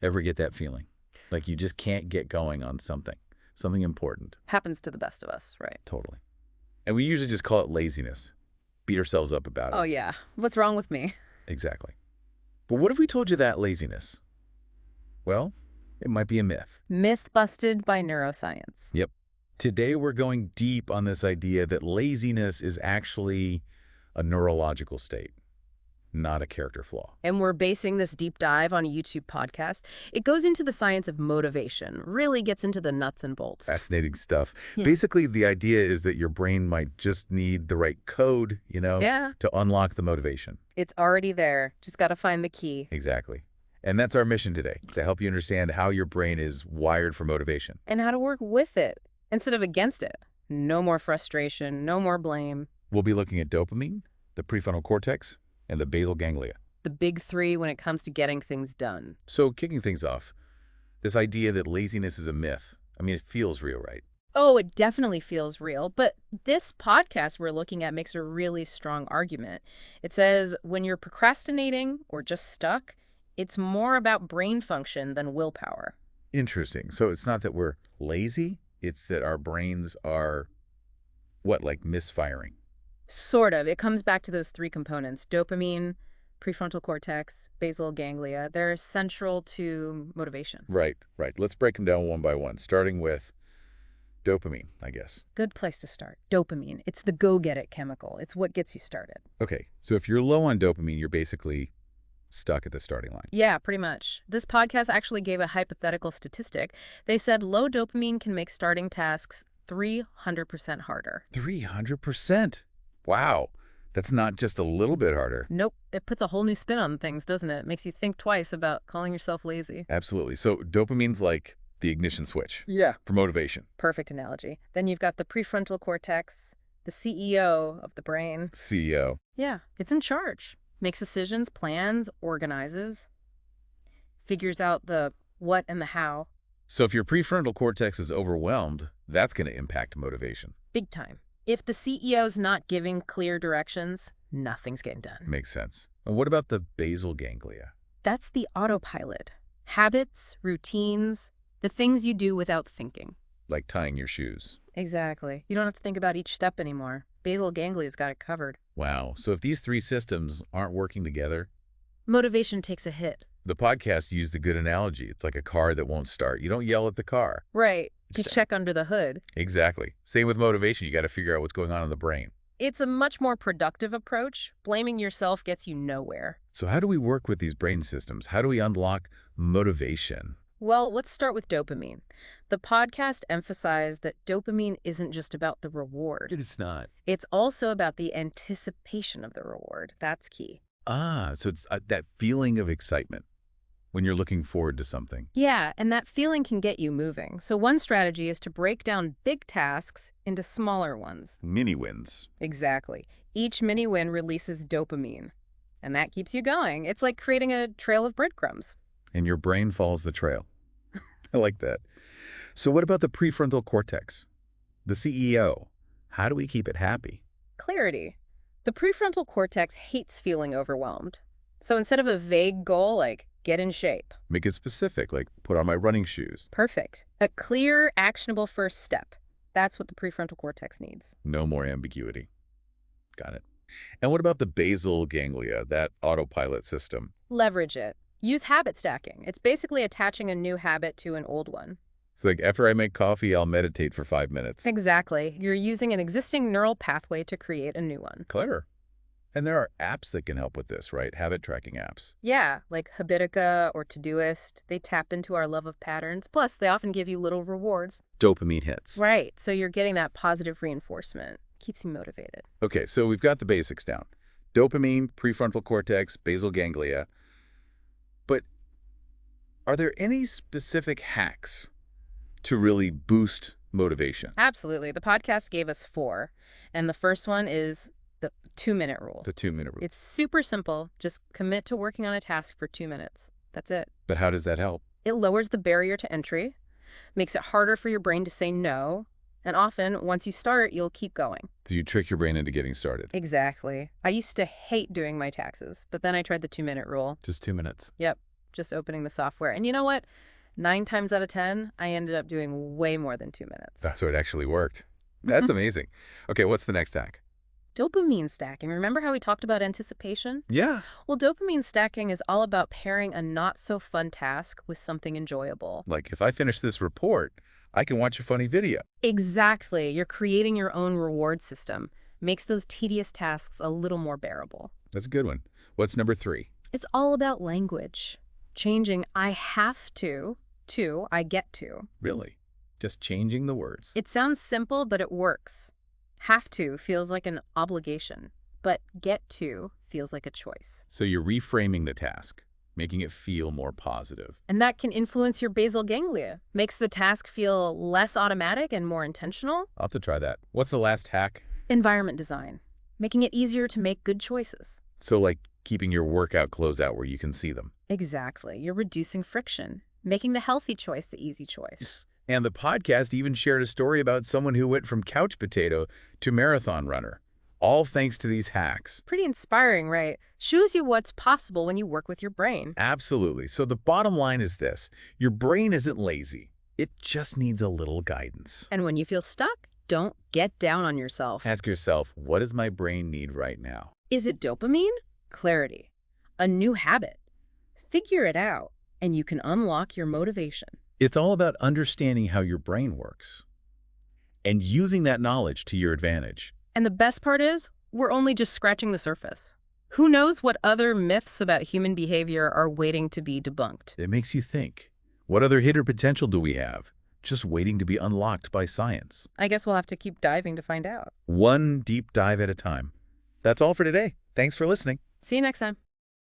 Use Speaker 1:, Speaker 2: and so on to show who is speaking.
Speaker 1: Ever get that feeling? Like you just can't get going on something important.
Speaker 2: Happens to the best of us, right?
Speaker 1: Totally. And we usually just call it laziness. Beat ourselves up about
Speaker 2: Oh,
Speaker 1: it.
Speaker 2: yeah. What's wrong with me?
Speaker 1: Exactly. But what if we told you that laziness? Well, it might be a myth.
Speaker 2: Myth busted by neuroscience.
Speaker 1: Yep. Today we're going deep on this idea that laziness is actually a neurological state, not a character flaw.
Speaker 2: And we're basing this deep dive on a YouTube podcast. It goes into the science of motivation, really gets into the nuts and bolts.
Speaker 1: Fascinating stuff.
Speaker 2: Yeah.
Speaker 1: Basically, the idea is that your brain might just need the right code,
Speaker 2: Yeah.
Speaker 1: to unlock the motivation.
Speaker 2: It's already there. Just got to find the key.
Speaker 1: Exactly. And that's our mission today, to help you understand how your brain is wired for motivation.
Speaker 2: And how to work with it instead of against it. No more frustration, no more blame.
Speaker 1: We'll be looking at dopamine, the prefrontal cortex, and the basal ganglia.
Speaker 2: The big three when it comes to getting things done.
Speaker 1: So kicking things off, this idea that laziness is a myth, it feels real, right?
Speaker 2: Oh, it definitely feels real. But this podcast we're looking at makes a really strong argument. It says when you're procrastinating or just stuck, it's more about brain function than willpower.
Speaker 1: Interesting. So it's not that we're lazy, it's that our brains are, like misfiring?
Speaker 2: Sort of. It comes back to those three components: dopamine, prefrontal cortex, basal ganglia. They're central to motivation.
Speaker 1: Right. Let's break them down one by one, starting with dopamine, I guess.
Speaker 2: Good place to start. Dopamine. It's the go-get-it chemical. It's what gets you started.
Speaker 1: Okay, so if you're low on dopamine, you're basically stuck at the starting line.
Speaker 2: Yeah, pretty much. This podcast actually gave a hypothetical statistic. They said low dopamine can make starting tasks 300% harder.
Speaker 1: 300%? Wow. That's not just a little bit harder.
Speaker 2: Nope. It puts a whole new spin on things, doesn't it? Makes you think twice about calling yourself lazy.
Speaker 1: Absolutely. So dopamine's like the ignition switch.
Speaker 2: Yeah.
Speaker 1: For motivation.
Speaker 2: Perfect analogy. Then you've got the prefrontal cortex, the CEO of the brain.
Speaker 1: CEO.
Speaker 2: Yeah, it's in charge. Makes decisions, plans, organizes, figures out the what and the how.
Speaker 1: So if your prefrontal cortex is overwhelmed, that's going to impact motivation.
Speaker 2: Big time. If the CEO's not giving clear directions, nothing's getting done.
Speaker 1: Makes sense. And what about the basal ganglia?
Speaker 2: That's the autopilot. Habits, routines, the things you do without thinking.
Speaker 1: Like tying your shoes.
Speaker 2: Exactly. You don't have to think about each step anymore. Basal ganglia's got it covered.
Speaker 1: Wow. So if these three systems aren't working together,
Speaker 2: motivation takes a hit.
Speaker 1: The podcast used a good analogy. It's like a car that won't start. You don't yell at the car.
Speaker 2: Right. You check under the hood.
Speaker 1: Exactly. Same with motivation. You got to figure out what's going on in the brain.
Speaker 2: It's a much more productive approach. Blaming yourself gets you nowhere.
Speaker 1: So how do we work with these brain systems? How do we unlock motivation?
Speaker 2: Well, let's start with dopamine. The podcast emphasized that dopamine isn't just about the reward.
Speaker 1: It's not.
Speaker 2: It's also about the anticipation of the reward. That's key.
Speaker 1: So it's that feeling of excitement when you're looking forward to something.
Speaker 2: Yeah, and that feeling can get you moving. So one strategy is to break down big tasks into smaller ones.
Speaker 1: Mini wins.
Speaker 2: Exactly. Each mini win releases dopamine, and that keeps you going. It's like creating a trail of breadcrumbs.
Speaker 1: And your brain follows the trail. I like that. So what about the prefrontal cortex? The CEO. How do we keep it happy?
Speaker 2: Clarity. The prefrontal cortex hates feeling overwhelmed. So instead of a vague goal like get in shape.
Speaker 1: Make it specific, like put on my running shoes.
Speaker 2: Perfect. A clear, actionable first step. That's what the prefrontal cortex needs.
Speaker 1: No more ambiguity. Got it. And what about the basal ganglia, that autopilot system?
Speaker 2: Leverage it. Use habit stacking. It's basically attaching a new habit to an old one.
Speaker 1: It's like after I make coffee, I'll meditate for 5 minutes.
Speaker 2: Exactly. You're using an existing neural pathway to create a new one.
Speaker 1: Clever. And there are apps that can help with this, right? Habit tracking apps.
Speaker 2: Yeah, like Habitica or Todoist. They tap into our love of patterns. Plus, they often give you little rewards.
Speaker 1: Dopamine hits.
Speaker 2: Right. So you're getting that positive reinforcement. Keeps you motivated.
Speaker 1: Okay, so we've got the basics down. Dopamine, prefrontal cortex, basal ganglia. But are there any specific hacks to really boost motivation?
Speaker 2: Absolutely. The podcast gave us 4. And the first one is the 2-minute rule.
Speaker 1: The 2-minute rule.
Speaker 2: It's super simple. Just commit to working on a task for 2 minutes. That's it.
Speaker 1: But how does that help?
Speaker 2: It lowers the barrier to entry, makes it harder for your brain to say no, and often, once you start, you'll keep going.
Speaker 1: Do you trick your brain into getting started?
Speaker 2: Exactly. I used to hate doing my taxes, but then I tried the 2-minute rule.
Speaker 1: Just 2 minutes.
Speaker 2: Yep. just opening the software. And you know what? 9 times out of 10, I ended up doing way more than 2 minutes.
Speaker 1: So it actually worked. That's amazing. Okay, what's the next hack?
Speaker 2: Dopamine stacking. Remember how we talked about anticipation?
Speaker 1: Yeah.
Speaker 2: Well, dopamine stacking is all about pairing a not-so-fun task with something enjoyable.
Speaker 1: Like if I finish this report, I can watch a funny video.
Speaker 2: Exactly. You're creating your own reward system. Makes those tedious tasks a little more bearable.
Speaker 1: That's a good one. What's number 3?
Speaker 2: It's all about language. Changing I have to I get to.
Speaker 1: Really? Just changing the words.
Speaker 2: It sounds simple, but it works. Have to feels like an obligation, but get to feels like a choice.
Speaker 1: So you're reframing the task, making it feel more positive.
Speaker 2: And that can influence your basal ganglia, makes the task feel less automatic and more intentional.
Speaker 1: I'll have to try that. What's the last hack?
Speaker 2: Environment design, making it easier to make good choices.
Speaker 1: So like keeping your workout clothes out where you can see them.
Speaker 2: Exactly. You're reducing friction, making the healthy choice the easy choice.
Speaker 1: And the podcast even shared a story about someone who went from couch potato to marathon runner, all thanks to these hacks.
Speaker 2: Pretty inspiring, right? Shows you what's possible when you work with your brain.
Speaker 1: Absolutely. So the bottom line is this. Your brain isn't lazy. It just needs a little guidance.
Speaker 2: And when you feel stuck, don't get down on yourself.
Speaker 1: Ask yourself, what does my brain need right now?
Speaker 2: Is it dopamine? Clarity. A new habit. Figure it out, and you can unlock your motivation.
Speaker 1: It's all about understanding how your brain works and using that knowledge to your advantage.
Speaker 2: And the best part is, we're only just scratching the surface. Who knows what other myths about human behavior are waiting to be debunked?
Speaker 1: It makes you think, what other hidden potential do we have, just waiting to be unlocked by science?
Speaker 2: I guess we'll have to keep diving to find out.
Speaker 1: One deep dive at a time. That's all for today. Thanks for listening.
Speaker 2: See you next time.